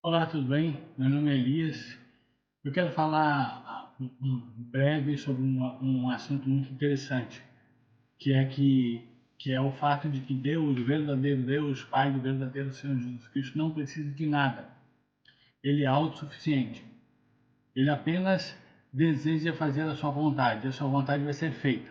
Olá, tudo bem? Meu nome é Elias. Eu quero falar breve sobre um assunto muito interessante, que é o fato de que Deus, o verdadeiro Deus, Pai do verdadeiro Senhor Jesus Cristo, não precisa de nada. Ele é autossuficiente. Ele apenas deseja fazer a sua vontade. A sua vontade vai ser feita.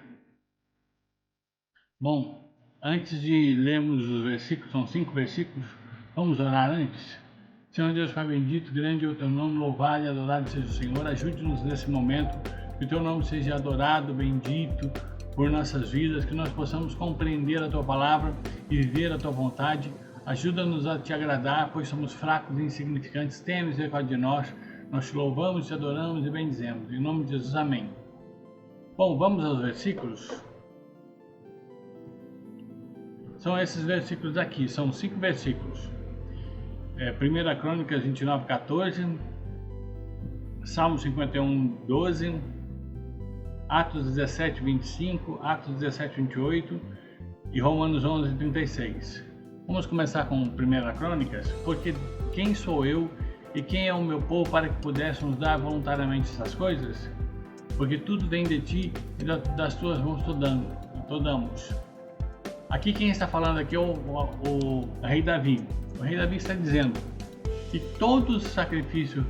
Bom, antes de lermos os versículos, são 5 versículos, vamos orar antes? Senhor Deus, Pai bendito, grande é o teu nome, louvado e adorado seja o Senhor. Ajude-nos nesse momento, que o teu nome seja adorado, bendito por nossas vidas, que nós possamos compreender a tua palavra e viver a tua vontade. Ajuda-nos a te agradar, pois somos fracos e insignificantes. Tenha misericórdia de nós. Nós te louvamos, te adoramos e bendizemos. Em nome de Jesus, amém. Bom, vamos aos versículos. São esses versículos aqui, são 5 versículos. 1 Crônicas 29, 14, Salmo 51, 12, Atos 17, 25, Atos 17, 28 e Romanos 11, 36. Vamos começar com 1 Crônicas, porque quem sou eu e quem é o meu povo para que pudéssemos dar voluntariamente essas coisas? Porque tudo vem de ti e das tuas mãos damos. Aqui quem está falando aqui é o rei Davi. O rei Davi está dizendo que todos os sacrifícios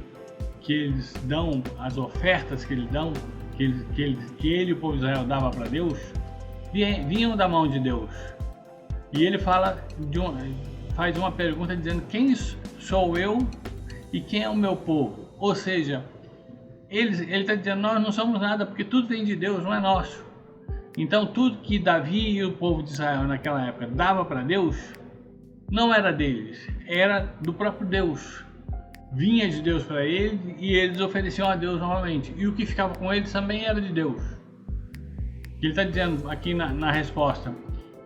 que eles dão, as ofertas que eles dão, que ele e o povo de Israel dava para Deus, vinham da mão de Deus. E ele faz uma pergunta dizendo: quem sou eu e quem é o meu povo? Ou seja, ele está dizendo: nós não somos nada, porque tudo vem de Deus, não é nosso. Então tudo que Davi e o povo de Israel naquela época dava para Deus não era deles, era do próprio Deus. Vinha de Deus para eles e eles ofereciam a Deus novamente. E o que ficava com eles também era de Deus. Ele está dizendo aqui na resposta: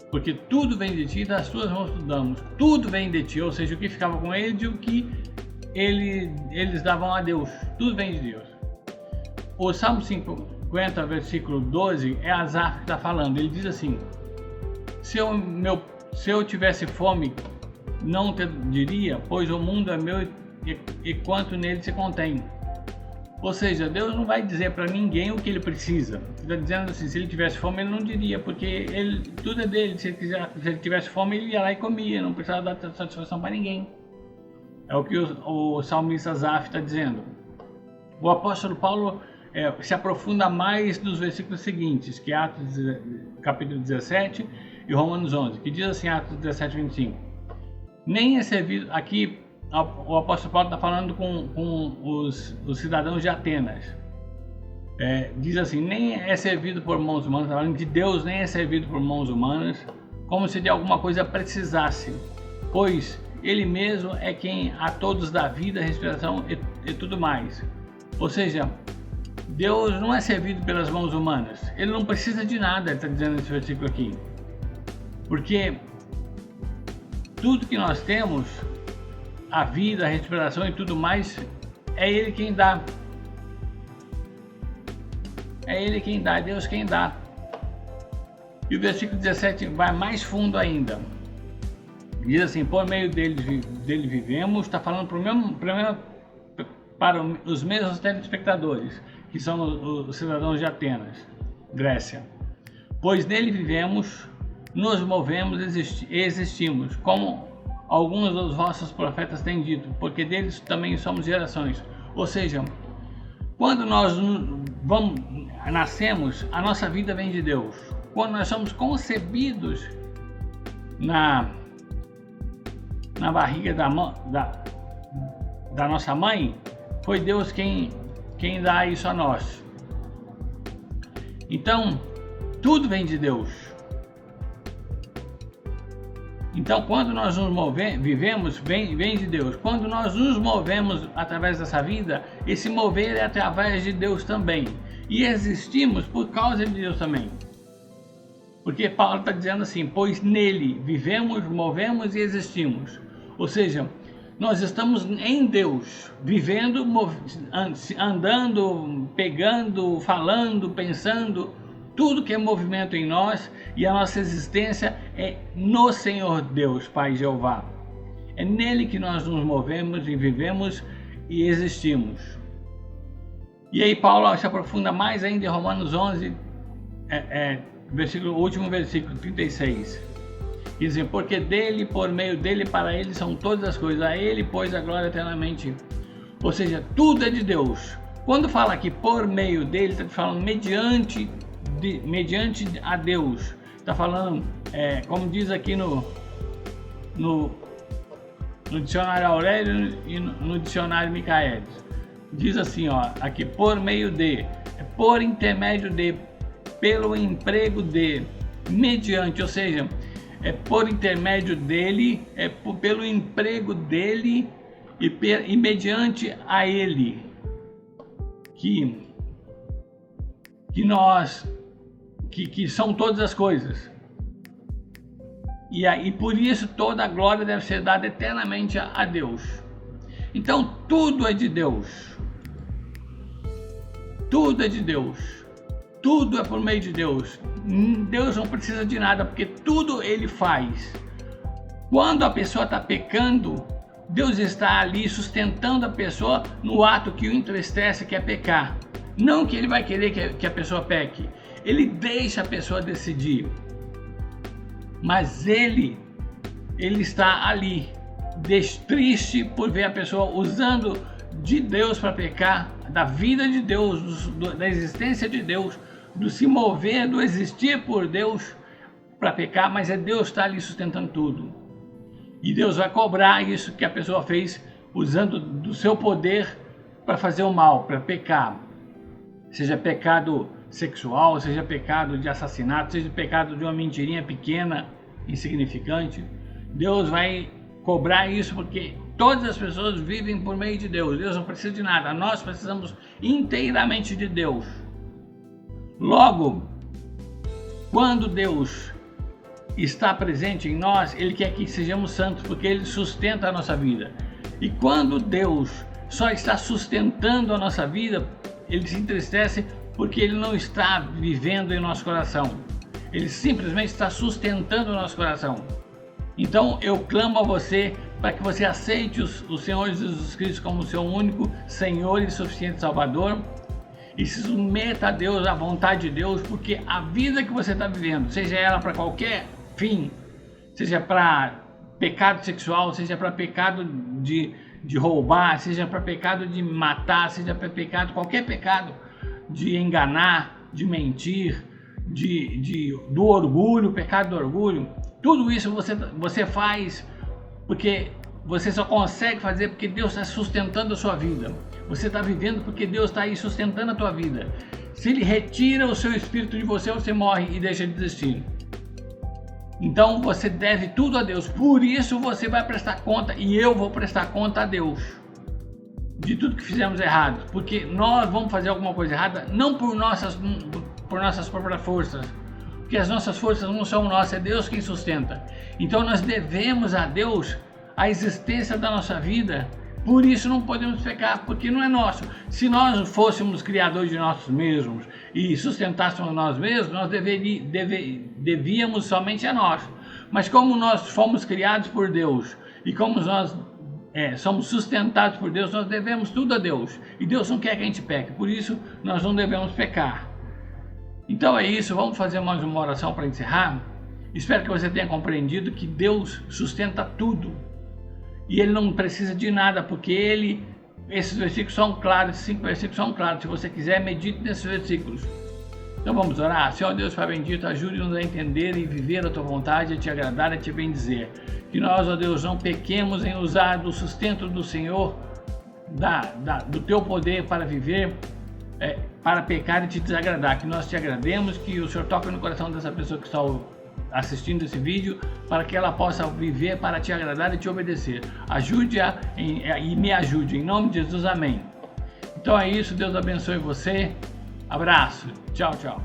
porque tudo vem de ti, das tuas mãos tu damos. Tudo vem de ti, ou seja, o que ficava com eles e o que eles davam a Deus. Tudo vem de Deus. O Salmo 50, versículo 12, é Asaf que está falando. Ele diz assim: se eu tivesse fome, não te diria, pois o mundo é meu e quanto nele se contém. Ou seja, Deus não vai dizer para ninguém o que ele precisa. Ele está dizendo assim: se ele tivesse fome, ele não diria, porque tudo é dele. Se ele tivesse fome, ele ia lá e comia, não precisava dar satisfação para ninguém. É o que o salmista Asaf está dizendo. O apóstolo Paulo se aprofunda mais nos versículos seguintes, que é Atos capítulo 17 e Romanos 11, que diz assim, Atos 17, 25. Nem é servido, aqui o apóstolo Paulo está falando com os cidadãos de Atenas. Diz assim: nem é servido por mãos humanas, está falando que Deus nem é servido por mãos humanas, como se de alguma coisa precisasse, pois Ele mesmo é quem a todos dá vida, respiração e tudo mais. Ou seja, Deus não é servido pelas mãos humanas. Ele não precisa de nada, ele está dizendo nesse versículo aqui. Porque tudo que nós temos, a vida, a respiração e tudo mais, é Ele quem dá. É Ele quem dá, é Deus quem dá. E o versículo 17 vai mais fundo ainda. Diz assim: por meio dele vivemos, está falando para os mesmos telespectadores, que são os cidadãos de Atenas, Grécia. Pois nele vivemos, nos movemos e existimos, como alguns dos vossos profetas têm dito, porque deles também somos gerações. Ou seja, quando nós nascemos, a nossa vida vem de Deus. Quando nós somos concebidos na barriga da nossa mãe, foi Deus quem dá isso a nós. Então, tudo vem de Deus. Então, quando nós vivemos, vem de Deus. Quando nós nos movemos através dessa vida, esse mover é através de Deus também. E existimos por causa de Deus também. Porque Paulo está dizendo assim: pois nele vivemos, movemos e existimos. Ou seja, nós estamos em Deus, vivendo, andando, pegando, falando, pensando, tudo que é movimento em nós, e a nossa existência é no Senhor Deus, Pai Jeová. É nele que nós nos movemos e vivemos e existimos. E aí Paulo se aprofunda mais ainda em Romanos 11, último versículo 36. Dizem, porque dele, por meio dele, para ele são todas as coisas, a ele, pois, a glória eternamente. Ou seja, tudo é de Deus. Quando fala aqui por meio dele, está falando mediante a Deus. Está falando, como diz aqui no dicionário Aurélio e no dicionário Micaelis. Diz assim, aqui, por meio de, por intermédio de, pelo emprego de, mediante, ou seja, por intermédio dele, pelo emprego dele e mediante a ele que são todas as coisas. E por isso toda a glória deve ser dada eternamente a Deus. Então tudo é de Deus. Tudo é de Deus. Tudo é por meio de Deus. Deus não precisa de nada, porque tudo Ele faz. Quando a pessoa está pecando, Deus está ali sustentando a pessoa no ato que o entristece, que é pecar. Não que Ele vai querer que a pessoa peque. Ele deixa a pessoa decidir. Mas Ele está ali, triste por ver a pessoa usando de Deus para pecar, da vida de Deus, da existência de Deus, do se mover, do existir por Deus para pecar, mas Deus está ali sustentando tudo. E Deus vai cobrar isso que a pessoa fez usando do seu poder para fazer o mal, para pecar. Seja pecado sexual, seja pecado de assassinato, seja pecado de uma mentirinha pequena, insignificante. Deus vai cobrar isso porque todas as pessoas vivem por meio de Deus. Deus não precisa de nada. Nós precisamos inteiramente de Deus. Logo, quando Deus está presente em nós, Ele quer que sejamos santos, porque Ele sustenta a nossa vida. E quando Deus só está sustentando a nossa vida, Ele se entristece porque Ele não está vivendo em nosso coração. Ele simplesmente está sustentando o nosso coração. Então eu clamo a você para que você aceite o Senhor Jesus Cristo como seu único Senhor e suficiente Salvador e se submeta a Deus, à vontade de Deus, porque a vida que você está vivendo, seja ela para qualquer fim, seja para pecado sexual, seja para pecado de roubar, seja para pecado de matar, seja para pecado, qualquer pecado, de enganar, de mentir, do orgulho, pecado do orgulho, tudo isso você faz porque você só consegue fazer porque Deus está sustentando a sua vida. Você está vivendo porque Deus está aí sustentando a tua vida. Se Ele retira o seu espírito de você, você morre e deixa de existir. Então você deve tudo a Deus. Por isso você vai prestar conta e eu vou prestar conta a Deus de tudo que fizemos errado. Porque nós vamos fazer alguma coisa errada não por nossas próprias forças. Porque as nossas forças não são nossas, é Deus quem sustenta. Então nós devemos a Deus a existência da nossa vida. Por isso não podemos pecar, porque não é nosso. Se nós fôssemos criadores de nós mesmos e sustentássemos nós mesmos, nós devíamos somente a nós. Mas como nós fomos criados por Deus e como nós somos sustentados por Deus, nós devemos tudo a Deus. E Deus não quer que a gente peque, por isso nós não devemos pecar. Então é isso, vamos fazer mais uma oração para encerrar. Espero que você tenha compreendido que Deus sustenta tudo. E Ele não precisa de nada, porque esses versículos são claros, esses 5 versículos são claros. Se você quiser, medite nesses versículos. Então vamos orar. Senhor Deus Pai bendito, ajude-nos a entender e viver a Tua vontade, a Te agradar, a Te bendizer. Que nós, ó Deus, não pequemos em usar do sustento do Senhor, do Teu poder para viver, para pecar e Te desagradar. Que nós Te agrademos, que o Senhor toque no coração dessa pessoa que está assistindo esse vídeo, para que ela possa viver para Te agradar e Te obedecer. Ajude-a e me ajude, em nome de Jesus, amém. Então é isso, Deus abençoe você, abraço, tchau, tchau.